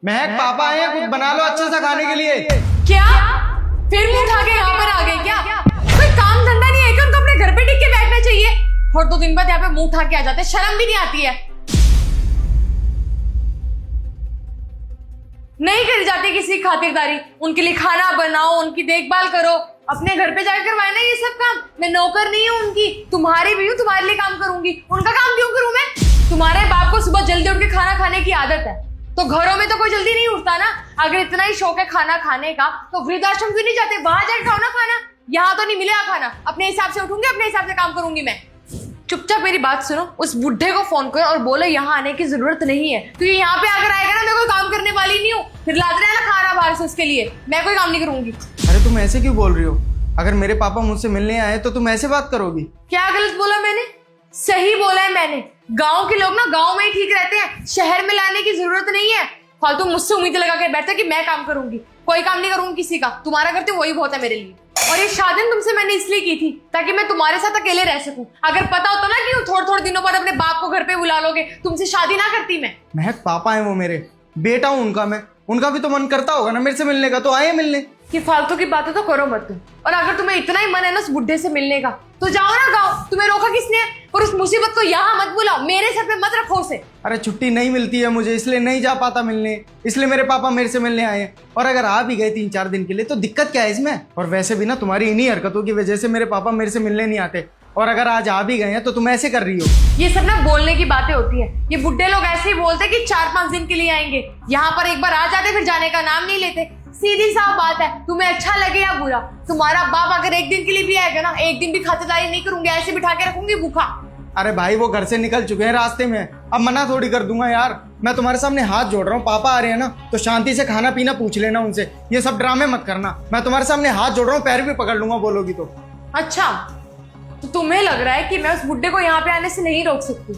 महक पापा आए हैं, कुछ बना लो अच्छा सा खाने के लिए। क्या फिर मुंह उठा के यहाँ पर आ गए क्या? कोई काम धंधा नहीं है क्या उनको? अपने घर पे टिक के बैठना चाहिए और 2 दिन बाद यहाँ पे मुंह उठा के आ जाते हैं, शर्म भी नहीं आती है? नहीं करी जाती किसी की खातिरदारी, उनके लिए खाना बनाओ, उनकी देखभाल करो, अपने घर पे जाकर करवाए ना ये सब काम। मैं नौकर नहीं हूँ उनकी, तुम्हारी भी हूँ, तुम्हारे लिए काम करूंगी। उनका काम क्यों करूं मैं? तुम्हारे बाप को सुबह जल्दी उठ के खाना खाने की आदत है, तो घरों में तो कोई जल्दी नहीं उठता ना। अगर इतना ही शौक है खाना खाने का तो वृद्धाश्रम क्यों नहीं जाते? वहां जाकर खाओ ना खाना, यहाँ तो नहीं मिलेगा खाना। अपने हिसाब से उठूंगी, अपने हिसाब से काम करूंगी मैं। चुपचाप मेरी बात सुनो, उस बुढ़े को फोन करो और बोलो यहाँ आने की जरूरत नहीं है, क्योंकि यहाँ पे अगर आएगा ना मैं कोई काम करने वाली नहीं हूँ। फिर लाद रहे हैं खाना बाहर से, उसके लिए मैं कोई काम नहीं करूंगी। अरे तुम ऐसे क्यों बोल रही हो? अगर मेरे पापा मुझसे मिलने आए तो तुम ऐसे बात करोगी? क्या गलत बोला मैंने? सही बोला है मैंने। गांव के लोग ना गांव में ही ठीक रहते हैं, शहर में लाने की जरूरत नहीं है। फालतू मुझसे उम्मीदें लगा के बैठे कि मैं काम करूंगी। कोई काम नहीं करूंगी किसी का, तुम्हारा करते वही बहुत है मेरे लिए। और ये शादी तुमसे मैंने इसलिए की थी ताकि मैं तुम्हारे साथ अकेले रह सकूं। अगर पता होता ना कि थोड़े थोड़े दिनों बाद अपने बाप को घर पे बुला लोगे, तुमसे शादी ना करती मैं। महक पापा है वो मेरे, बेटा हूँ उनका मैं, उनका भी तो मन करता होगा ना मेरे से मिलने का, तो आए मिलने। कि फालतू की बातें तो करो मत तुम। और अगर तुम्हें इतना ही मन है ना उस बुढ़े से मिलने का तो जाओ ना गाँव, तुम्हें रोका किसने? और उस मुसीबत को यहाँ मत बुलाओ, मेरे सर पे मत रखो उसे। अरे छुट्टी नहीं मिलती है मुझे, इसलिए नहीं जा पाता मिलने, इसलिए मेरे पापा मेरे से मिलने आए हैं। और अगर आ भी गए 3-4 दिन के लिए तो दिक्कत क्या है इसमें? और वैसे भी ना तुम्हारी इन्हीं हरकतों की वजह से मेरे पापा मेरे से मिलने नहीं आते। और अगर आज आ भी गए हैं तो तुम ऐसे कर रही हो। ये सब ना बोलने की बातें होती है। ये बुढ़े लोग ऐसे ही बोलते कि 4-5 दिन के लिए आएंगे, यहाँ पर एक बार आ जाते फिर जाने का नाम नहीं लेते। सीधी साफ बात है, तुम्हें अच्छा लगे या बुरा, तुम्हारा बाप अगर एक दिन के लिए भी आएगा ना, एक दिन भी खातिरदारी नहीं करूंगी, ऐसे बिठा के रखूंगी भूखा। अरे भाई वो घर से निकल चुके हैं रास्ते में, अब मना थोड़ी कर दूंगा यार। मैं तुम्हारे सामने हाथ जोड़ रहा हूँ, पापा आ रहे हैं ना तो शांति से खाना पीना पूछ लेना उनसे, ये सब ड्रामे मत करना। मैं तुम्हारे सामने हाथ जोड़ रहा हूँ, पैर भी पकड़ लूंगा बोलोगी तो। अच्छा, तो तुम्हें लग रहा है कि मैं उस बुड्ढे को यहाँ पे आने से नहीं रोक सकती?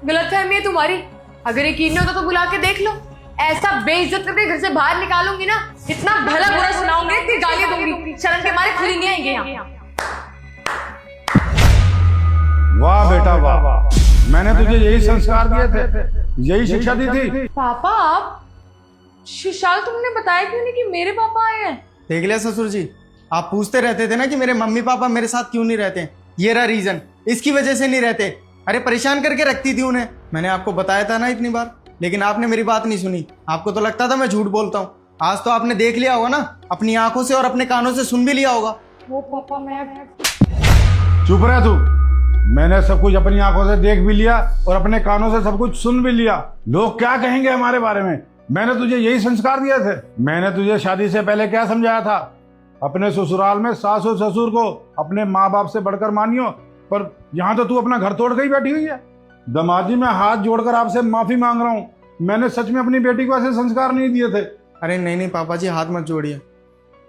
गलतफहमी है तुम्हारी। अगर यकीन नहीं होता तो बुला के देख लो। ऐसा बेइज्जत करके घर से बाहर निकालूंगी ना, इतना भला बुरा सुनाऊंगी, इतनी गालियां दूंगी, शर्म के मारे खुद ही नहीं आएंगे यहाँ। वाह बेटा वाह, मैंने तुझे यही संस्कार दिए थे, यही शिक्षा दी थी। पापा आप शिशाल, तुमने बताया क्यों नहीं कि मेरे पापा आए हैं? देख लिया ससुर जी, आप पूछते रहते थे ना कि मेरे मम्मी पापा मेरे साथ क्यों नहीं रहते, ये रहा रीजन, इसकी वजह से नहीं रहते। अरे परेशान करके रखती थी उन्हें, मैंने आपको बताया था ना इतनी बार, लेकिन आपने मेरी बात नहीं सुनी। आपको तो लगता था मैं झूठ बोलता हूँ, आज तो आपने देख लिया होगा ना, अपनी आंखों से और अपने कानों से सुन भी लिया होगा। वो पापा मैं चुप रह तू, मैंने सब कुछ अपनी आंखों से देख भी लिया और अपने कानों से सब कुछ सुन भी लिया। लोग क्या कहेंगे हमारे बारे में? मैंने तुझे यही संस्कार दिए थे। मैंने तुझे शादी से पहले क्या समझाया था? अपने ससुराल में सास और ससुर को अपने माँ बाप से बढ़कर मानियो, पर यहाँ तो तू अपना घर तोड़ के ही बैठी हुई है। दामाद जी, मैं हाथ जोड़कर आपसे माफी मांग रहा हूँ, मैंने सच में अपनी बेटी को ऐसे संस्कार नहीं दिए थे। अरे नहीं पापा जी, हाथ मत जोड़िए,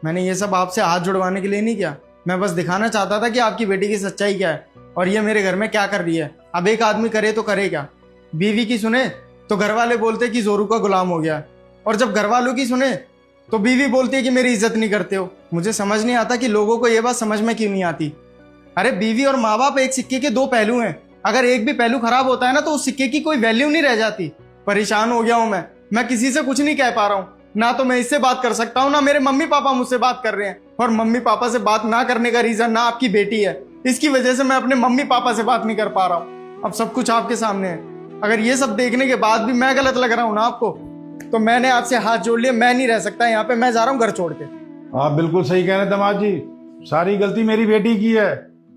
मैंने ये सब आपसे हाथ जुड़वाने के लिए नहीं किया, मैं बस दिखाना चाहता था कि आपकी बेटी की सच्चाई क्या है और ये मेरे घर में क्या कर रही है। अब एक आदमी करे तो करे क्या? बीवी की सुने तो घर वाले बोलते कि जोरू का गुलाम हो गया, और जब घर वालों की सुने तो बीवी बोलती है कि मेरी इज्जत नहीं करते हो। मुझे समझ नहीं आता कि लोगों को ये बात समझ में क्यों नहीं आती। अरे बीवी और माँ बाप एक सिक्के के 2 पहलू हैं, अगर एक भी पहलू खराब होता है ना तो उस सिक्के की कोई वैल्यू नहीं रह जाती। परेशान हो गया हूं मैं किसी से कुछ नहीं कह पा रहा हूँ, ना तो मैं इससे बात कर सकता हूँ, ना मेरे मम्मी पापा मुझसे बात कर रहे हैं। और मम्मी पापा से बात ना करने का रीजन ना आपकी बेटी है, इसकी वजह से मैं अपने मम्मी पापा से बात नहीं कर पा रहा हूँ। अब सब कुछ आपके सामने है, अगर ये सब देखने के बाद भी मैं गलत लग रहा हूँ ना आपको, तो मैंने आपसे हाथ जोड़ लिया, मैं नहीं रह सकता यहाँ पे, मैं जा रहा हूँ घर छोड़ के। आप बिल्कुल सही कह रहे हैं दामाद जी, सारी गलती मेरी बेटी की है।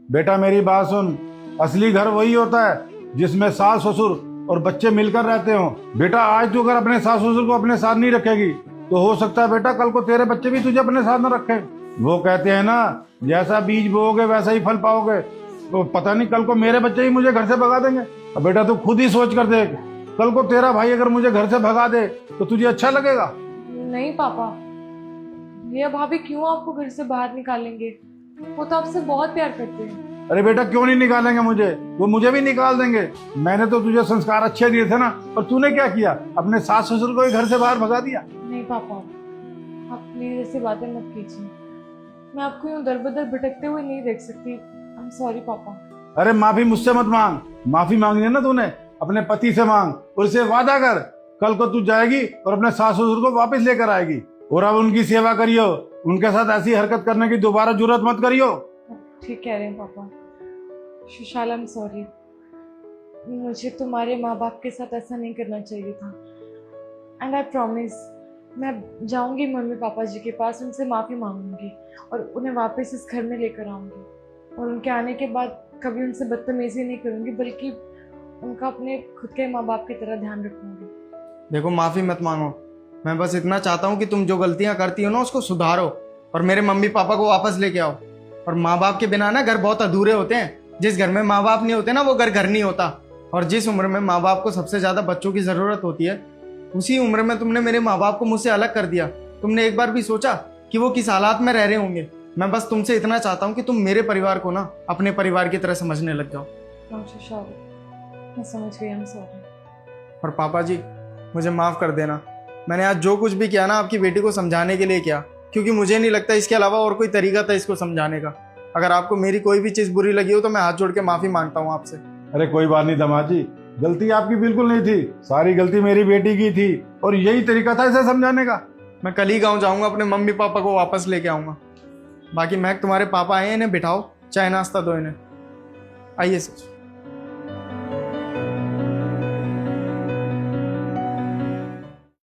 बेटा मेरी बात सुन, असली घर वही होता है जिसमें सास ससुर और बच्चे मिलकर रहते हो। बेटा आज तू अगर अपने सास ससुर को अपने साथ नहीं रखेगी तो हो सकता है बेटा कल को तेरे बच्चे भी तुझे अपने साथ न रखें। वो कहते हैं ना, जैसा बीज बोओगे वैसा ही फल पाओगे, तो पता नहीं कल को मेरे बच्चे ही मुझे घर से भगा देंगे। अब बेटा तू खुद ही सोच कर देख, कल को तेरा भाई अगर मुझे घर से भगा दे तो तुझे अच्छा लगेगा? नहीं पापा, ये भाभी क्यों आपको घर से बाहर निकालेंगे? वो तो आपसे बहुत प्यार करते हैं। अरे बेटा क्यों नहीं निकालेंगे मुझे, वो मुझे भी निकाल देंगे। मैंने तो तुझे संस्कार अच्छे दिए थे ना, और तूने क्या किया? अपने सास ससुर को ही घर से बाहर भगा दिया। नहीं पापा, आप प्लीज ऐसी बातें मत कीजिए, मैं आपको यूं दर बदर भटकते हुए नहीं देख सकती। आई एम सॉरी पापा। अरे माफी मुझसे मत मांग, माफी मांगनी है ना तूने अपने पति से मांग, और उससे वादा कर कल को तू जाएगी और अपने सास ससुर को वापस लेकर आएगी। और अब उनकी सेवा करियो, उनके साथ ऐसी हरकत करने की दोबारा जरूरत मत करियो। ठीक कह रहे हैं पापा। सुशाल, आई एम सॉरी। मुझे तुम्हारे माँ बाप के साथ ऐसा नहीं करना चाहिए था। एंड आई प्रॉमिस, मैं जाऊंगी मम्मी पापा जी के पास, उनसे माफ़ी मांगूंगी और उन्हें वापस इस घर में लेकर आऊंगी। और उनके आने के बाद कभी उनसे बदतमीजी नहीं करूंगी, बल्कि उनका अपने खुद के माँ बाप की तरह ध्यान रखूंगी। देखो, माफ़ी मत मांगो। मैं बस इतना चाहता हूँ कि तुम जो गलतियाँ करती हो ना उसको सुधारो और मेरे मम्मी पापा को वापस लेके आओ। और माँ बाप के बिना ना घर बहुत अधूरे होते हैं। जिस घर में माँ बाप नहीं होते ना, वो घर नहीं होता। और जिस उम्र में माँ बाप को सबसे ज़्यादा बच्चों की ज़रूरत होती है, उसी उम्र में तुमने मेरे माँ बाप को मुझसे अलग कर दिया। तुमने एक बार भी सोचा कि वो किस हालात में रह रहे होंगे? मैं बस तुमसे इतना चाहता हूँ कि तुम मेरे परिवार को ना अपने परिवार की तरह समझने लग जाओ। सुशाल, मैं समझ गई, आई एम सॉरी। और पापा जी, मुझे माफ़ कर देना। मैंने आज जो कुछ भी किया ना आपकी बेटी को समझाने के लिए किया, क्योंकि मुझे नहीं लगता इसके अलावा और कोई तरीका था इसको समझाने का। अगर आपको मेरी कोई भी चीज़ बुरी लगी हो तो मैं हाथ जोड़ के माफ़ी मांगता हूँ आपसे। अरे कोई बात नहीं दामाद जी, गलती आपकी बिल्कुल नहीं थी, सारी गलती मेरी बेटी की थी और यही तरीका था इसे समझाने का। मैं कल ही गाँव जाऊँगा, अपने मम्मी पापा को वापस लेके आऊँगा। बाकी महक, तुम्हारे पापा आए हैं, इन्हें बिठाओ, चाय नाश्ता दो इन्हें। आइए सर।